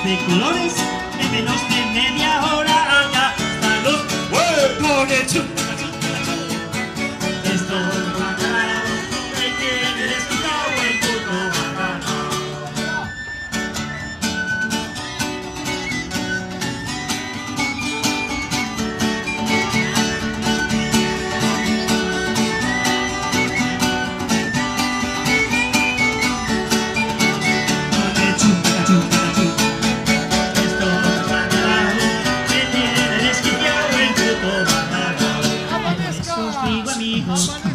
De colores, en menos de media hora acá están los huevos. Esto es bacalao, me tiene descuidado el puto bacalao.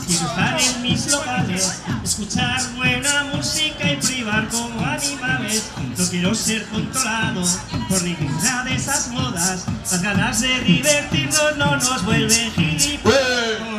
Quiero estar en mis locales, escuchar buena música y privar como animales. No quiero ser controlado por ninguna de esas modas. Las ganas de divertirnos no nos vuelven gilipollas.